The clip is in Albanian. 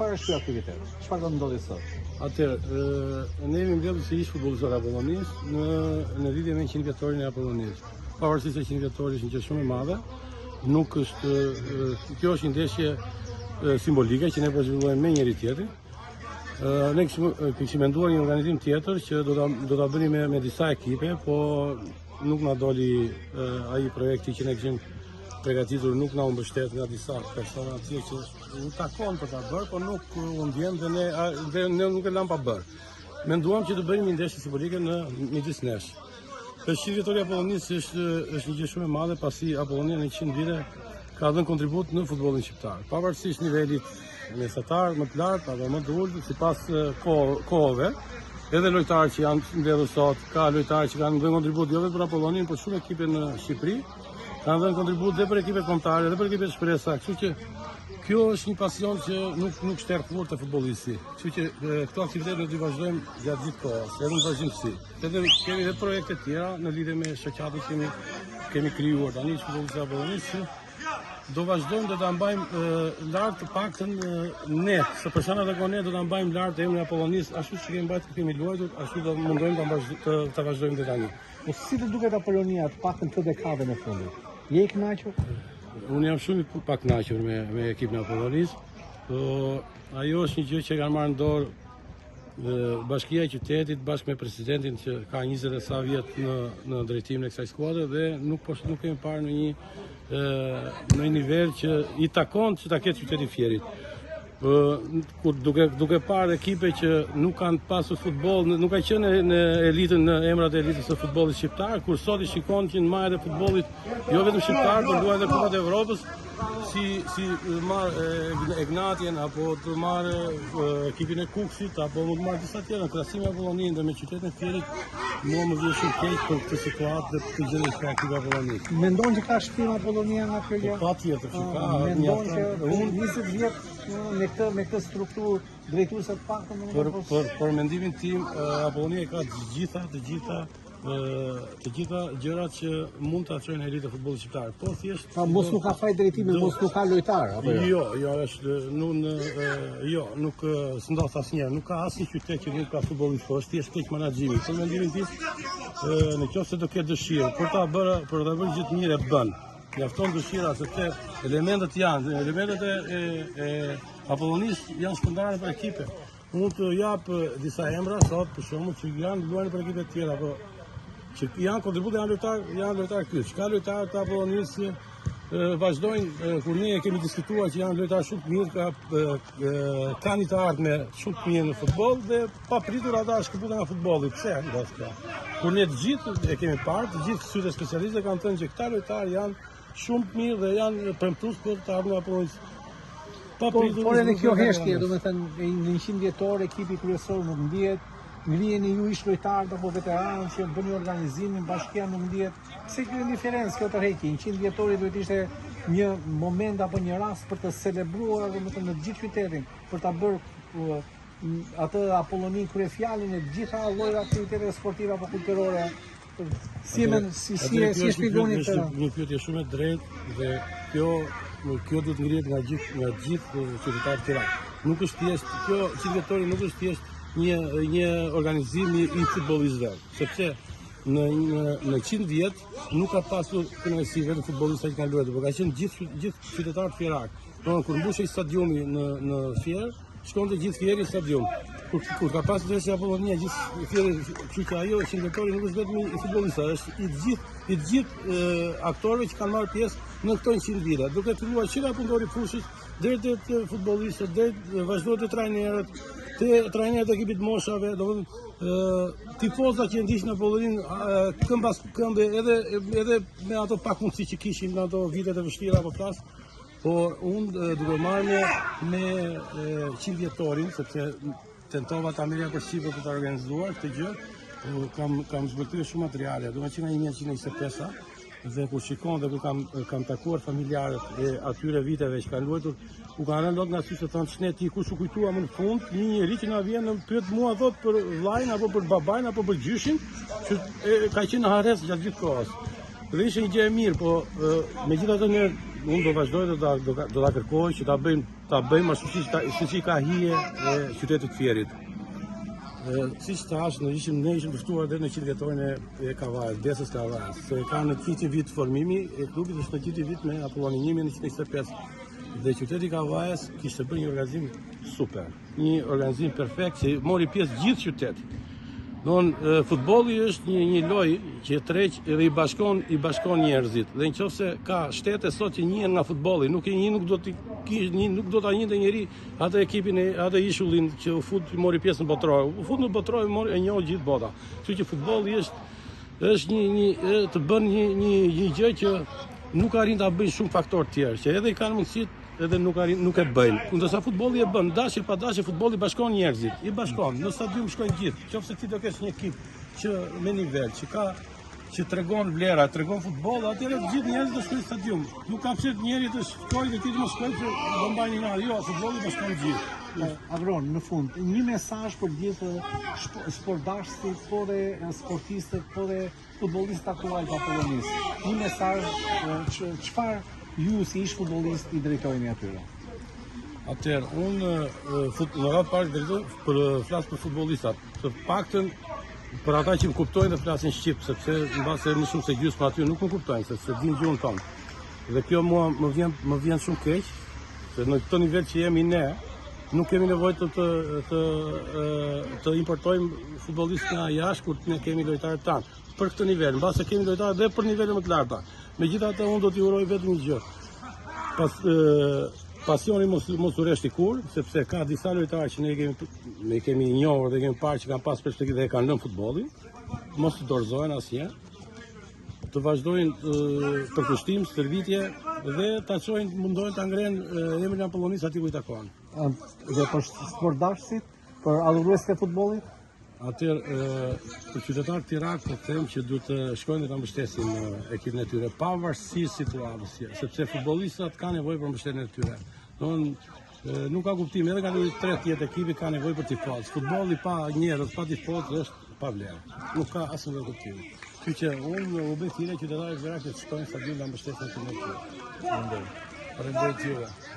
çfarë është ky aktivitet? Çfarë do ndodhi sot? Atëherë, ne jemi mbledhur si ish futbollistët e Apollonisë në lidhje me 100 vjetorin e Apollonisë. Pavarësisht se 100 vjetori është një gjë shumë e madhe, nuk është kjo është një ndeshje simbolike që ne po zhvillojmë me njëri tjetrin. Ne kishim menduar një organizim tjetër që do ta bënim me disa ekipe, po nuk na doli ai projekti që ne kishim përgatitur, nuk na u mbështet nga disa persona që u takon për ta bërë, po nuk u ndjen dhe ne nuk e lam pa bërë. Menduam që të bëjmë një ndeshje simbolike në midis nesh. Për 100 vjetori Apollonisë është një gjë shumë e madhe, pasi Apollonia në 100 vite ka dhënë kontribut në futbollin shqiptar. Pavarësisht nivelit mesatar më të lartë apo më të ulët, sipas kohëve, edhe lojtarë që janë mbledhur sot, ka lojtarë që kanë dhënë kontribut jo vetëm për Apollonin, por shumë ekipe në Shqipëri kanë dhënë kontribut dhe për ekipet kombëtare, dhe për ekipet shpresa. Kështu që kjo është një pasion që nuk shterr kurrë te futbollisti. Kështu që këto aktivitete do t'i vazhdojmë gjatë gjithë kohës, edhe në vazhdimsi. Edhe kemi edhe projekte tjera në lidhje me shoqatin që kemi krijuar tani futbollistë Apollonisë. Do vazhdojmë, do ta mbajmë lart të paktën ne, se persona të ne do ta mbajmë lart emrin Apollonisë, ashtu që kemi mbajtur, kemi luajtur, ashtu do mundojmë ta vazhdojmë deri tani. Po si të duket Apollonia të paktën këtë dekadën e fundit? Je i kënaqur? Unë jam shumë i pakënaqur me ekipin e Apollonisë. Ajo është një gjë që kanë marrë në dorë Bashkia e Qytetit bashkë me presidentin që ka 20 e sa vjet në drejtimin e kësaj skuadre, dhe nuk kemi parë në një nivel që i takon që ta ketë Qyteti Fierit. Duke parë ekipe që nuk kanë pasur futboll, nuk ka qenë në elitën, në emrat e elitës së futbollit shqiptar, kur sot i shikon që në majat e futbollit jo vetëm shqiptar, por luajnë edhe Kupat e Evropës, si marë Egnatien, apo të marë ekipin e Kuksit, apo të marë disa tjera, në krasime Apollonin dhe me Qytetin e Fierit, mua më vjen shumë keq për këtë situatë dhe për të gjendjen e ekipit Apollonis. Mendon që ka shpim Apollonia nga kjo gjë? Patjetër që ka. Mendon që 20 vjet me këtë strukturë drejtuese të paktën? Për mendimin tim, Apollonia ka të gjitha gjërat që mund të çojnë elitë e futbollit shqiptar. Po thjesht mos nuk ka faj drejtimi, mos nuk ka lojtar apo jo? Jo, nuk s'ndodh asnjëherë, nuk ka asnjë qytet që nuk ka futbollist, po është thjesht keq menaxhimi. Për mendimin tim, nëse do ketë dëshirë për ta bërë gjithë mirë e bën. Mjafton dëshira, sepse elementet e Apollonisë janë shpërndarë për ekipe. Mund të jap disa emra sot, për shembull, që janë luajnë për ekipe të tjera, po që janë kontribute, janë lojtarë kyç. Ka lojtarë të Apollonisë vazhdojnë, kur ne kemi diskutuar që janë lojtarë shumë të mirë, kanë të ardhme shumë të mirë në futboll, dhe pa pritur ata shkëputën nga futbolli. Pse ndodh kjo? Kur ne të gjithë e kemi parë, të gjithë sytë specialistëve kanë thënë që këta lojtarë janë shumë të mirë dhe janë premtues për të ardhur në Apollonisë. Por edhe kjo heshtje, do të thënë, në 100 vjetor ekipi kryesor nuk ndihet, ngrijeni ju ish lojtarët apo veteranë që bëni organizimin, bashkia nuk ndihet. Pse kjo indiferencë, kjo tërheqje? 100 vjetori duhet ishte një moment apo një rast për të celebruar, domethënë, në gjithë qytetin, për ta bërë atë Apollonin kryefjalin e gjitha llojeve aktiviteteve sportive apo kulturore. Si shpjegoni këtë? Një pyetje shumë e drejtë, dhe kjo duhet ngrihet nga gjithë qytetarët e Tiranës. Nuk është thjesht kjo 100 vjetori, nuk është thjesht një organizim i futbollistëve, sepse në 100 vjet nuk ka pasur kënaqësi vetëm futbollistët që kanë luajtur, por ka qenë gjithë qytetarët fierak. Kur mbushej stadiumi në Fier, shkonte gjithë Fieri në stadium. Kur ka pasur ndeshje Apollonia, gjithë Fieri, kështu që ajo 100 vjetori nuk është vetëm i futbollistëve, është i gjithë aktorëve që kanë marrë pjesë në këto 100 vite, duke filluar që nga punëtori fushit deri te futbollistët, deri vazhdoi te trajnerët, te trajnerët e ekipit moshave, domethënë tifozat që ndiqnin Apollonin këmbë pas këmbë, edhe me ato pakmundësi që kishin në ato vitet e vështira apo plas. Por unë duke marrë me 100 vjetorin, sepse tentova ta merrja për Shqipëri për ta organizuar këtë gjë, kam zbuluar shumë materiale, domethënë nga 1925-a, dhe kur shikon dhe kur kam takuar familjarët e atyre viteve që kanë luajtur, u kanë rënë lot nga sy se thonë ç'ne ti kush u kujtua më në fund, një njerëz që na vjen në pyet mua thot për vllajin apo për babain apo për gjyshin, që ka qenë në harres gjatë gjithë kohës. Dhe ishte një gjë e mirë, po megjithatë ne unë do vazhdoj do ta kërkoj që ta bëjmë ashtu siç i ka hije e qytetit Fierit. Siç thash, ne ishim të ftuar deri në 100 vjetorin e Kavajës, Desës Kavajës, se ka në 100 vit formimi e klubit, është në 100 vit me Apollonin 1925. Dhe qyteti Kavajës kishte bërë një organizim super, një organizim perfekt që mori pjesë gjithë qyteti. Futbolli është një lojë që tërheq dhe i bashkon njerëzit. Dhe nëse ka shtete sot që njihen nga futbolli, nuk do ta njihte njëri atë ekipin atë ishullin që u fut mori pjesë në botëror. U fut në botëror e njoh gjithë bota. Kështu që futbolli është të bën një gjë që nuk arrin ta bëjnë shumë faktorë tjerë, që edhe i kanë mundësitë edhe nuk e bëjnë. Ndërsa futbolli e bën, dashje pa dashje, futbolli bashkon njerëzit, i bashkon. Në stadium shkojnë gjithë. Qofse ti do kesh një ekip që me nivel, që tregon vlera, tregon futboll, atëherë të gjithë njerëzit do shkojnë në stadium. Nuk ka pse njëri të shkojë dhe ti të mos shkojë që do mbajnë një radhë. Jo, futbolli bashkon gjithë. Avron, në fund, një mesazh për gjithë sportdashësit, po dhe sportistët, po dhe futbollistët aktual të Apollonisë. Një mesazh çfarë ju si ish futbollist i drejtojni atyre? Atëherë, unë në radhë parë drejtoj flas për futbollistat, të paktën për ata që më kuptojnë dhe flasin shqip, sepse mbase më shumë se gjysma aty nuk më kuptojnë, sepse din gjuhën tonë. Dhe kjo mua më vjen shumë keq, se në këtë nivel që jemi ne, nuk kemi nevojë të importojmë futbollistë nga jashtë kur ne kemi lojtarët tanë. Për këtë nivel, mbase kemi lojtarë dhe për nivele më të larta. Megjithatë, unë do t'i uroj vetëm një gjë. Pasioni mos u rreshti kur, sepse ka disa lojtarë që ne kemi njohur dhe kemi parë që kanë pas perspektivë dhe e kanë lënë futbollin. Mos të dorëzohen asnjë. Të vazhdojnë përkushtim, stërvitje dhe mundohen ta ngrenë emrin e Apollonisë aty ku i takon. Dhe për sportdashësit, për adhuruesit e futbollit? Atëherë, për qytetarët Tiranë po them që duhet të shkojnë dhe ta mbështesin ekipin e tyre, pavarësisht situatës, sepse futbollistat kanë nevojë për mbështetjen e tyre. Nuk ka kuptim, edhe nga lojë 3 tjetë ekipi ka nevojë për tifozë. Futbolli pa njerëz, pa tifozë është pa vlerë. Nuk ka asnjë kuptim. Kështu që unë u bëj thirrje qytetarëve që të shkojnë në stadium ta mbështesin ekipin e tyre. Faleminderit.